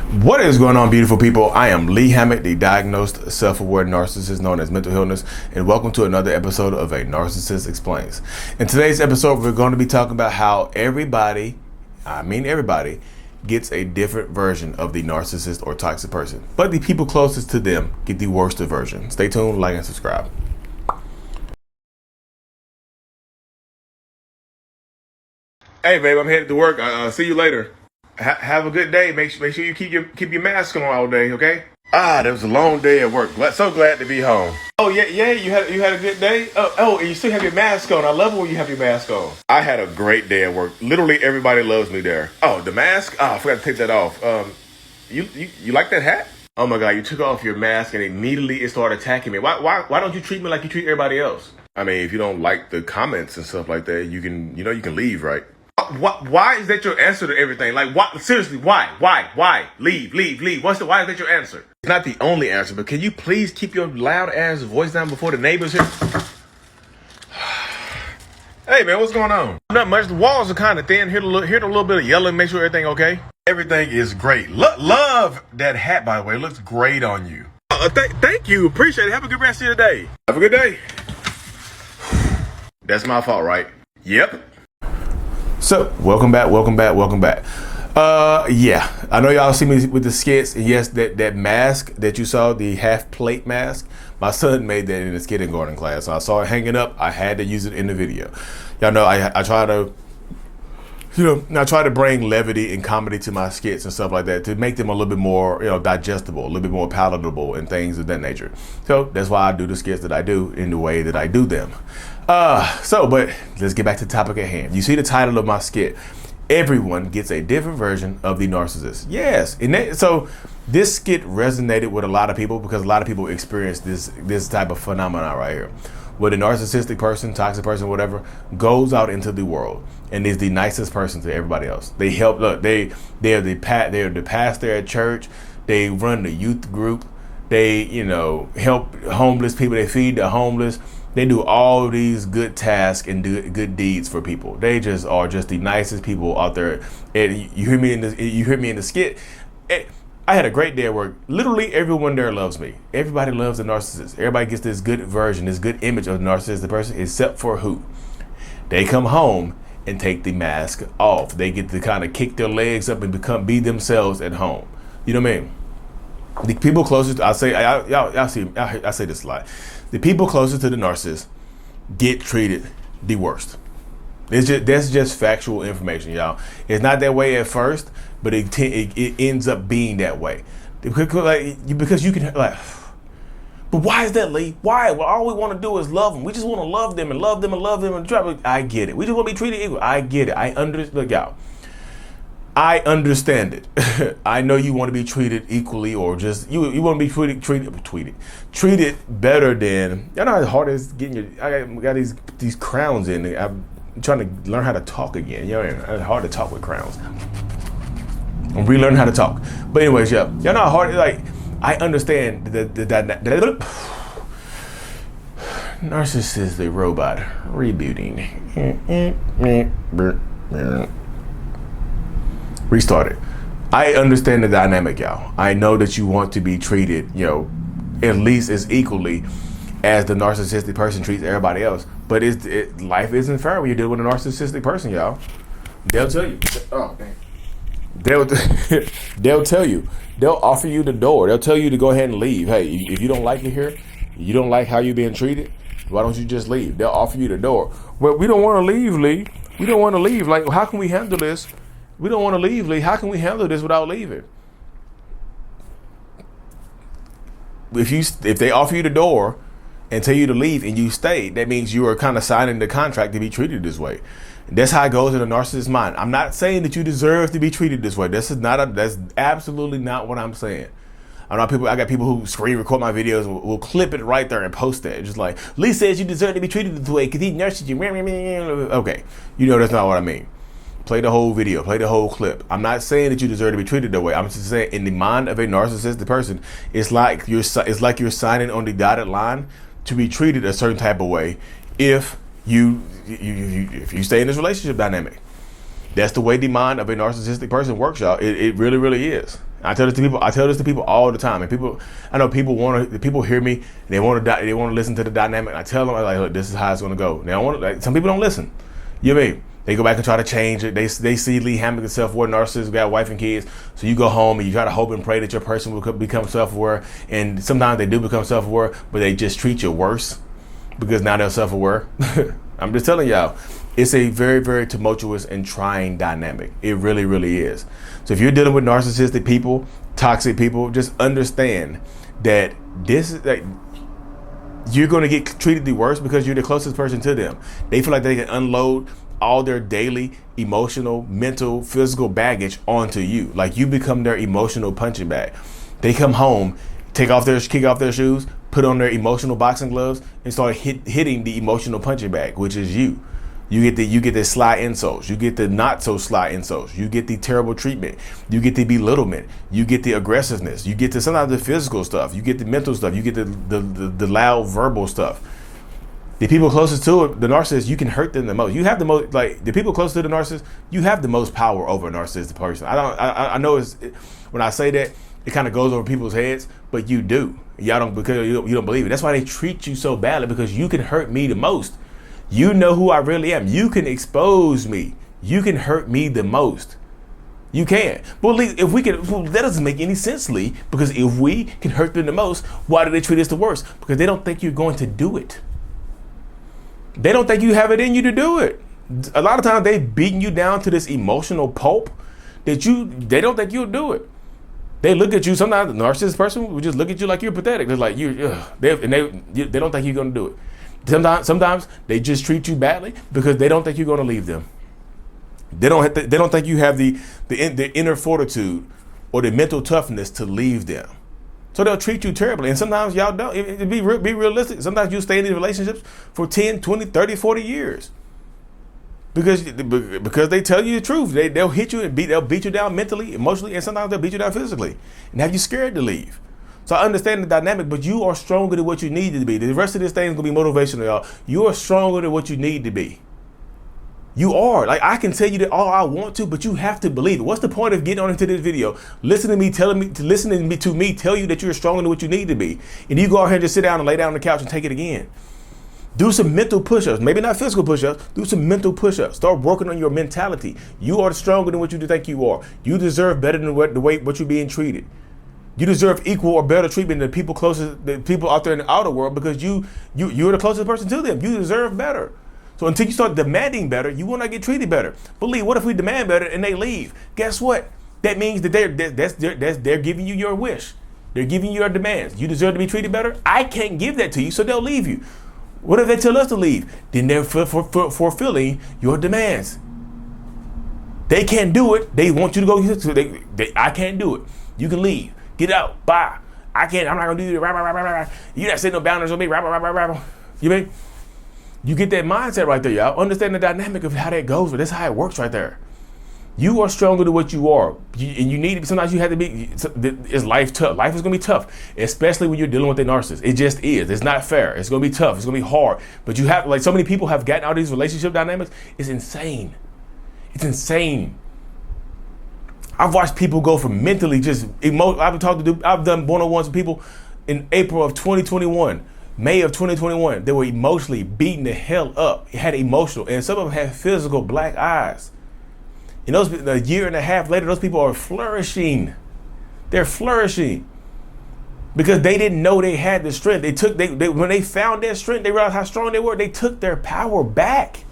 What is going on, beautiful people? I am Lee Hammett, the diagnosed self-aware narcissist known as mental illness, and welcome to another episode of A Narcissist Explains. In today's episode, we're going to be talking about how everybody gets a different version of the narcissist or toxic person, but the people closest to them get the worst version. Stay tuned, like, and subscribe. Hey, babe, I'm headed to work. I'll see you later. Have a good day. Make sure you keep your mask on all day, okay? That was a long day at work. So glad to be home. Oh yeah. You had a good day. And you still have your mask on. I love it when you have your mask on. I had a great day at work. Literally everybody loves me there. Oh, the mask. I forgot to take that off. You like that hat? Oh my God, you took off your mask and immediately it started attacking me. Why don't you treat me like you treat everybody else? I mean, if you don't like the comments and stuff like that, you can leave, right? Why is that your answer to everything? Like, what? Seriously, why? Leave. Why is that your answer? It's not the only answer, but can you please keep your loud ass voice down before the neighbors hear? Hey man, what's going on? Not much. The walls are kind of thin. Hear a little bit of yelling. Make sure everything okay. Everything is great. Love that hat, by the way. It looks great on you. Thank you. Appreciate it. Have a good rest of your day. Have a good day. That's my fault, right? Yep. So, welcome back. Yeah, I know y'all see me with the skits, and yes, that mask that you saw, the half plate mask, my son made that in his kindergarten class. So I saw it hanging up. I had to use it in the video. Y'all know I try to bring levity and comedy to my skits and stuff like that to make them a little bit more, digestible, a little bit more palatable and things of that nature. So that's why I do the skits that I do in the way that I do them. But let's get back to the topic at hand. You see the title of my skit. Everyone gets a different version of the narcissist. Yes. So this skit resonated with a lot of people because a lot of people experience this type of phenomenon right here. Where the narcissistic person, toxic person, whatever, goes out into the world and is the nicest person to everybody else. They help, they're the pastor at church. They run the youth group. They, help homeless people. They feed the homeless. They do all these good tasks and do good deeds for people. They just are just the nicest people out there. And you hear me in the skit. I had a great day at work. Literally everyone there loves me. Everybody loves the narcissist. Everybody gets this good version, this good image of the narcissistic person, except for who? They come home and take the mask off. They get to kind of kick their legs up and be themselves at home. You know what I mean? The people closest, I say this a lot. The people closest to the narcissist get treated the worst. That's just factual information, y'all. It's not that way at first, but it ends up being that way because you can But why is that, Lee? Why? Well, all we want to do is love them. We just want to love them and love them and love them and try. I get it. We just want to be treated equal. I get it. Look, y'all. I understand it. I know you want to be treated equally, or just you want to be treated better than. Y'all know how hard it is getting I got these crowns in. I'm trying to learn how to talk again. It's hard to talk with crowns. I'm relearning how to talk. But anyways, y'all know how hard. I understand the Narcissist, the robot rebooting. Restarted. I understand the dynamic, y'all. I know that you want to be treated, at least as equally as the narcissistic person treats everybody else. But life isn't fair when you deal with a narcissistic person, y'all. They'll tell you. Oh, dang. They'll tell you. They'll offer you the door. They'll tell you to go ahead and leave. Hey, if you don't like it here, you don't like how you're being treated, why don't you just leave? They'll offer you the door. Well, we don't want to leave, Lee. We don't want to leave. Like, how can we handle this? We don't want to leave, Lee. How can we handle this without leaving? If they offer you the door and tell you to leave and you stay, that means you are kind of signing the contract to be treated this way. That's how it goes in a narcissist's mind. I'm not saying that you deserve to be treated this way. That's absolutely not what I'm saying. I got people who screen record my videos and will clip it right there and post that. Just like, Lee says you deserve to be treated this way because he nurses you. Okay, that's not what I mean. Play the whole video, play the whole clip. I'm not saying that you deserve to be treated that way. I'm just saying in the mind of a narcissistic person, it's like you're signing on the dotted line to be treated a certain type of way if you stay in this relationship dynamic. That's the way the mind of a narcissistic person works, y'all. It really, really is. I tell this to people. I tell this to people all the time. And people, I know people want to. People hear me. And they want to. They want to listen to the dynamic. And I tell them, I'm like, look, this is how it's going to go. Now, like, some people don't listen. You know what I mean? They go back and try to change it. They see Lee Hamilton self-aware narcissist, got a wife and kids. So you go home and you try to hope and pray that your person will become self-aware. And sometimes they do become self-aware, but they just treat you worse because now they're self-aware. I'm just telling y'all, it's a very, very tumultuous and trying dynamic. It really, really is. So if you're dealing with narcissistic people, toxic people, just understand that this is like, you're going to get treated the worst because you're the closest person to them. They feel like they can unload all their daily emotional, mental, physical baggage onto you. Like you become their emotional punching bag. They come home, kick off their shoes, put on their emotional boxing gloves, and start hitting the emotional punching bag, which is you. You get the sly insults. You get the not so sly insults. You get the terrible treatment. You get the belittlement. You get the aggressiveness. You get the sometimes the physical stuff. You get the mental stuff. You get the loud verbal stuff. The people closest to it, the narcissist, you can hurt them the most. You have the most, like the people closest to the narcissist, you have the most power over a narcissistic person. I know when I say that, it kind of goes over people's heads, but you do. Y'all don't, because you don't believe it. That's why they treat you so badly, because you can hurt me the most. You know who I really am. You can expose me. You can hurt me the most. You can. But Lee, if we can, well, that doesn't make any sense, Lee, because if we can hurt them the most, why do they treat us the worst? Because they don't think you're going to do it. They don't think you have it in you to do it. A lot of times they've beaten you down to this emotional pulp that they don't think you'll do it. They look at you, sometimes the narcissist person will just look at you like you're pathetic. They're like, they don't think you're going to do it. Sometimes they just treat you badly because they don't think you're going to leave them. They don't think you have the inner fortitude or the mental toughness to leave them. So they'll treat you terribly. And sometimes y'all don't. Be realistic. Sometimes you stay in these relationships for 10, 20, 30, 40 years. Because they tell you the truth. They'll hit you and they'll beat you down mentally, emotionally, and sometimes they'll beat you down physically and have you scared to leave. So I understand the dynamic, but you are stronger than what you need to be. The rest of this thing is going to be motivational, y'all. You are stronger than what you need to be. You are. Like, I can tell you that all I want to, but you have to believe it. What's the point of getting on into this video, listening to me tell you that you're stronger than what you need to be, and you go out here and just sit down and lay down on the couch and take it again? Do some mental push-ups, maybe not physical push-ups. Do some mental push-ups. Start working on your mentality. You are stronger than what you think you are. You deserve better than what you're being treated. You deserve equal or better treatment than people closest, the people out there in the outer world, because you're the closest person to them. You deserve better. So until you start demanding better, you will not get treated better. But Lee, what if we demand better and they leave? Guess what? That means that they're giving you your wish. They're giving you your demands. You deserve to be treated better. I can't give that to you, so they'll leave you. What if they tell us to leave? Then they're fulfilling your demands. They can't do it. They want you to go. I can't do it. You can leave. Get out. Bye. I can't. I'm not gonna do it. You're not setting no boundaries on me. You mean? You get that mindset right there, y'all. Understand the dynamic of how that goes. But that's how it works right there. You are stronger than what you are. And you need to, sometimes you have to be, is life tough? Life is going to be tough, especially when you're dealing with a narcissist. It just is. It's not fair. It's going to be tough. It's going to be hard. But you have, like, so many people have gotten out of these relationship dynamics. It's insane. It's insane. I've watched people go from mentally just I've done one-on-ones with people in April of 2021. May of 2021, they were emotionally beaten the hell up. It had emotional, and some of them had physical black eyes. And a year and a half later, those people are flourishing. They're flourishing because they didn't know they had the strength. When they found their strength, they realized how strong they were. They took their power back.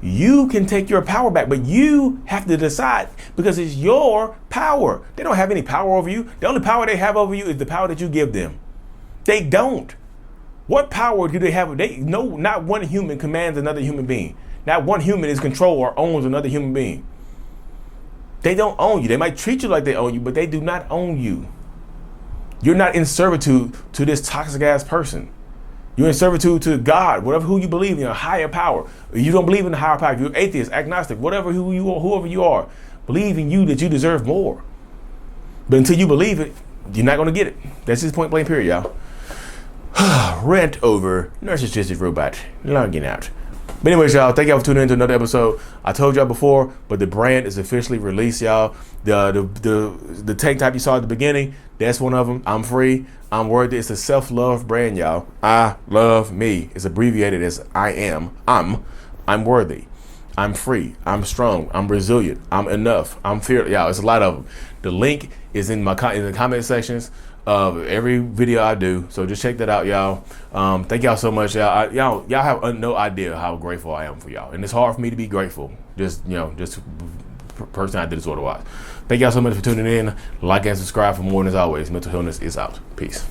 You can take your power back, but you have to decide, because it's your power. They don't have any power over you. The only power they have over you is the power that you give them. They don't. What power do they have? Not one human commands another human being. Not one human is controlled or owns another human being. They don't own you. They might treat you like they own you, but they do not own you. You're not in servitude to this toxic ass person. You're in servitude to God, who you believe in, a higher power. If you don't believe in the higher power, if you're atheist, agnostic, whoever you are, believe in you that you deserve more. But until you believe it, you're not going to get it. That's just point blank period, y'all. Rant over narcissistic robot logging out. But anyways, y'all, thank y'all for tuning in to another episode. I told y'all before, but the brand is officially released, y'all. The tank top you saw at the beginning, that's one of them. I'm free. I'm worthy. It's a self-love brand, y'all. I love me. It's abbreviated as I am. I'm worthy. I'm free. I'm strong. I'm resilient. I'm enough. I'm fearless. Y'all, it's a lot of them. The link is in the comment sections of every video I do. So just check that out, y'all. Thank y'all so much, y'all. Y'all have no idea how grateful I am for y'all. And it's hard for me to be grateful. Just person I did this otherwise. Thank y'all so much for tuning in. Like and subscribe for more. And as always, mental illness is out. Peace.